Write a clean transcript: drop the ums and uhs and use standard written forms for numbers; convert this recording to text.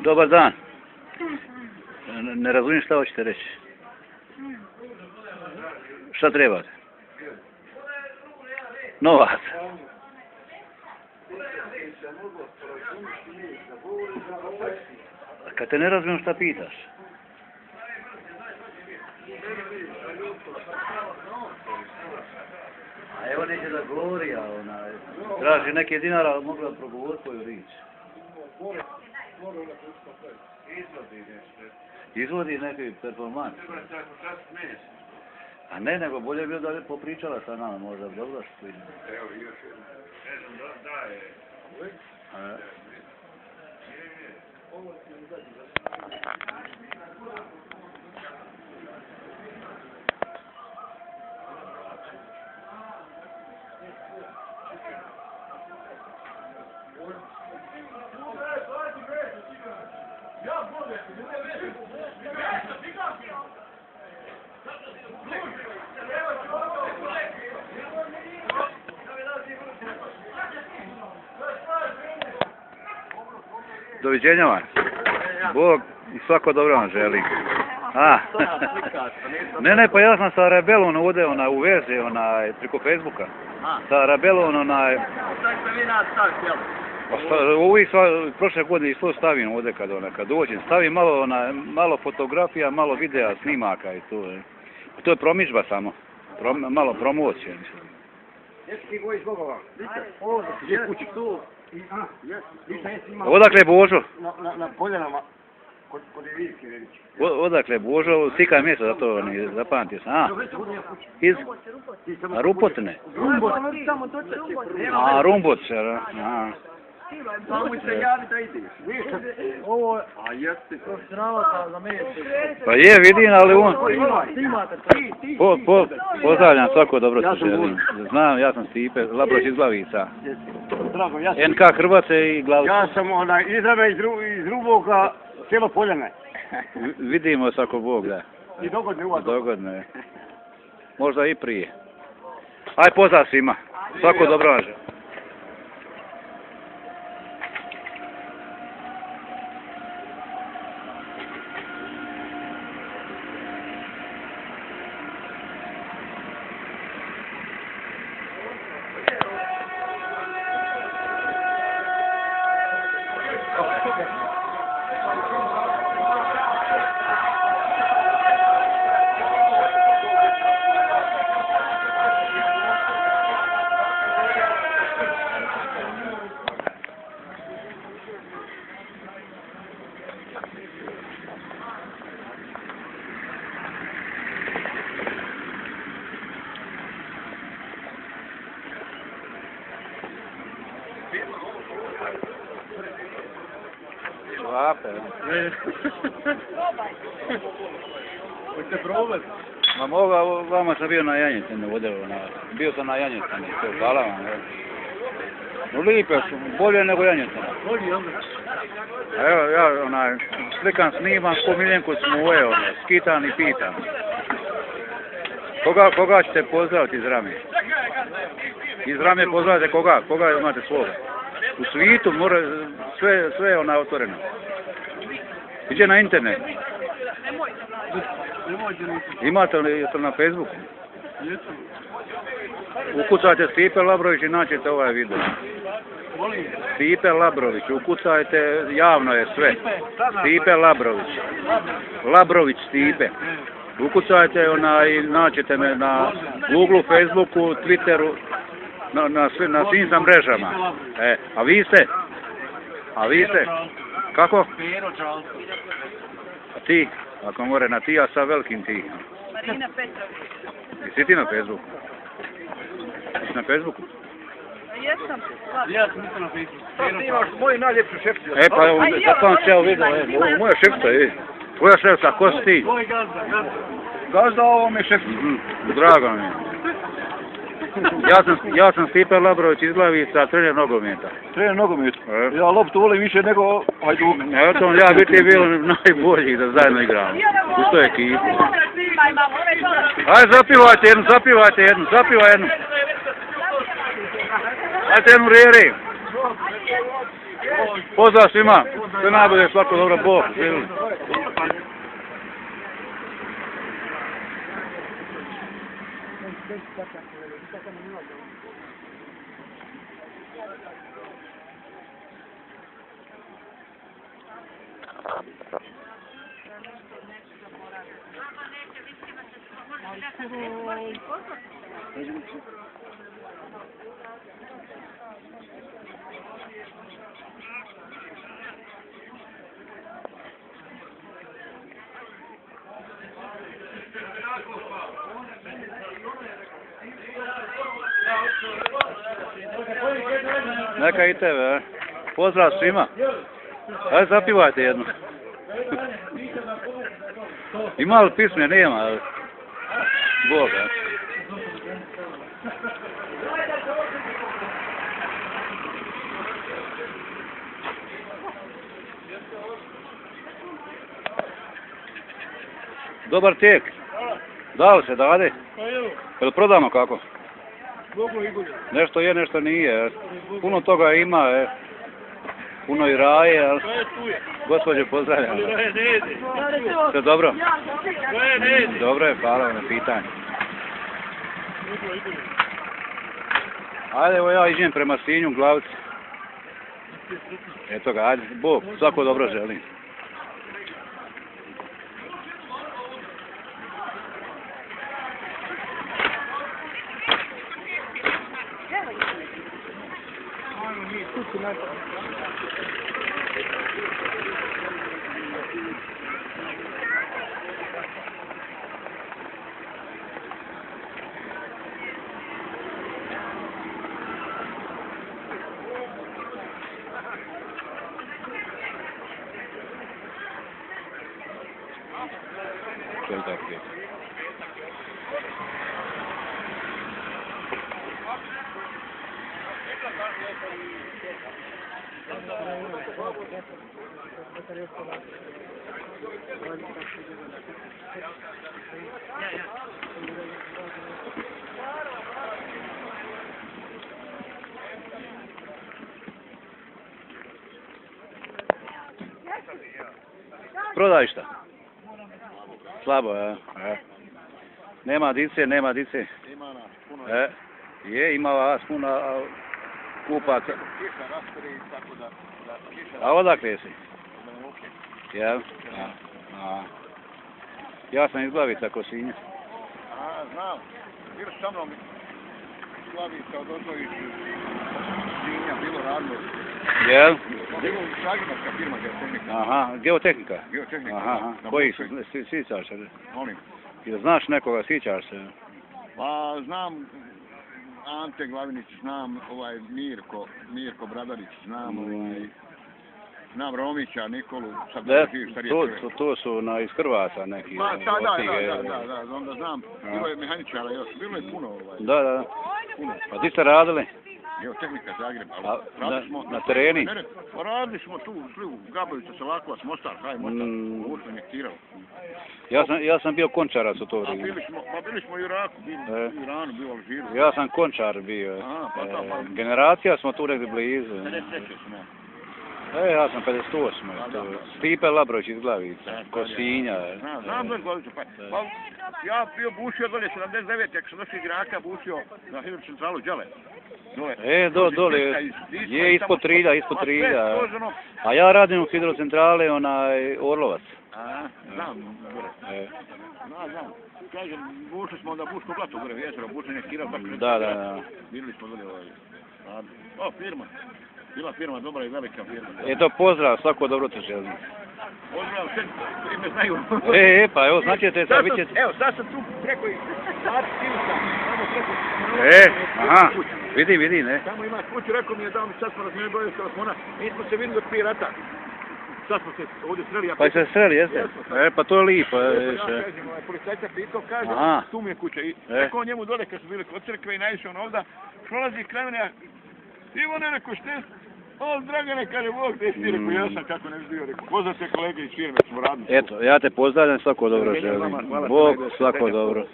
Dobar dan. Ne razumijem šta hoćete reći. Šta trebate? Novac. Kad te ne razumijem šta pitaš? A evo neće da govori, a ona traži neke dinara, mogla progovoriti koju rič. Izvodi neki performans. A ne, nego bolje bi da popričala sa nama, možda dobro što vidim. Evo, još jedno. Ne znam, da je. Doviđenja vam. Bog i svako dobro vam želi. Ne, pa ja sam sa Rebelom ovdje u vezi, preko Facebooka. Sa Rebelom, uvijek prošle godine isto stavim ovdje kad dođem. Stavim malo fotografija, malo videa, snimaka i to. To je promidžba samo. Malo promocije. Jesi ti goji zbogova? Gdje kući? Tu. Odakle je Božo? Na Poljanama. Kod Ivirke Velići. Odakle je Božo? Sika mjesto, zato ne zapamtio sam. Iz Rupotne. Rumboce. Samo se javi da ideš. Ovo, a jeste profesionalac za mene. Pa je, vidim, ali on... Pozdravljam, svako dobro se želim. Znam, ja sam Stipe, Labroć iz Glavica. Drago, ja sam... NK Hrvace i Glavica. Ja sam iz Rame, iz Ruboga, cijelo Poljane. Vidimo svako Bog, da. I dogodne uvaz. Dogodne je. Možda i prije. Aj, pozdrav svima. Svako dobro vam želim. Švape, ne? Hoćete probati? Ma moga, vama sam bio na janjetini ovdje, bio sam na janjetini, hvala vam. No lipe su, bolje nego janjetina. Bolje, onda. Evo, ja slikam, snimam, ko Miljenku Smuje, skitam i pitam. Koga ćete pozdraviti iz Rame? Iz Rame pozdravite koga imate svoga? U svijetu mora sve je otvoreno. Iđe na internet. Imate li na Facebooku? Ukucajte Stipe Labrović i naćete ovaj video. Stipe Labrović, ukucajte, javno je sve. Stipe Labrović. Labrović Stipe. Ukucajte i naćete me na Googleu, Facebooku, Twitteru. Na svim sam mrežama. A vi ste? Kako? A ti? Ako more na ti, a sa velikim ti. Marina Petrović. Jesi ti na Facebooku? Jesi na Facebooku? Jesam. Ja sam na Facebooku. Ti imaš moju najljepšu šefcu. Pa sam se vidio, moja šefca, tvoja šefca, ko si ti? Tvoj gazda. Gazda, ovo mi je šefca. Drago mi je. Ja sam Stipe Labrović iz Glavica, trener nogometa. Trener nogometa? Ja loptu volim više nego Hajduk. Eto, ja biti bio najbolji da zajedno igramo. U toj ekipi. Ajde, zapivajte jednu. Ajde jednu rere. Pozdrav svima, sve najbolje, svako dobro, Bog, živjeli. Neka i tebe, pozdrav svima. Ajde zapivajte jednu. Ima li pisme? Nema. Bog, Dobar tijek. Da li se dade? Je li prodano kako? Nešto je, nešto nije. Puno toga ima. Puno i raje. Gospođe, pozdravljam. Sve dobro? Dobro je, hvala vam na pitanju. Ajde, evo ja idem prema Sinju, Glavici. Eto ga, ajde, Bog, svako dobro želim. Prodaj šta? Slabo, Nema dice, nema dice. Ima nas puno. Je, ima vas puno kupaca. Kiša raspiri, tako da kiša... A odakle si? Luke. Jel? Ja sam iz Glavica, ko Sinja. Znam. Bili sa mnom Glavica od Ozović Sinja, bilo radilo. Jel? Bilo šagimarska firma Geotehnika. Aha, Geotehnika? Geotehnika. Aha, koji su? Sjećaš se? Molim. Jel znaš nekoga, sjećaš se? Pa znam Ante Glavinić, znam Mirko Bradarić, znam znam Romića, Nikolu, sad da živ starije čovjek. To su iz Hrvata neki. Pa da, onda znam, bilo je mehaničara još, bilo je puno. Da. Pa di ste radili? Geotehnika Zagreb, na tereni? Radili smo tu, u Gabovica, Salakovac, Mostar, Mostar, injektirao. Ja sam bio končarac u to vrijeme. Bili smo u Iraku, u Iranu, bio Alžiru. Ja sam končar bio. Generacija smo tu negdje blizu. 53. smo. Ja sam 58. Stipe Labrović iz Glavica, ko Sinja. Znam bez Glavica, pa ja bio bušio dolje 79. ako sam došao iz Iraka, bušio na hidrocentralu Đale. Dole, je ispod Trilja. A ja radim u hidrocentrale, Orlovac. Znam. Kažem, bušli smo onda Buško blato gore, jezero, bušen je kirao. Da. Bili smo dolje firma. Bila firma, dobra i velika firma. Eto, pozdrav, svako dobro te želim. Pozdrav, sve ime znaju. Pa evo, značite sad, bit ćete... Evo, sad sam tu preko i vidi, ne. Tamo ima kuću, rekao mi je dao mi, sad smo razmijenili broje telefona, mi smo se vidjeli od prije rata. Sad smo se ovdje sreli. Pa se sreli, jeste? Pa to je lipo. Policajca pitao, kaže, tu mi je kuća. I rekao njemu dole kad su bili kod crkve i naišao ovdje, prolazi kremenja. Ivone, rekao, šte? Dragane, kaže, Bog te si, rekao, ja sam kako ne bi bio, rekao, poznate kolege iz firme, smo radili. Eto, ja te pozdravljam, svako dobro želim. Bog, svako dobro.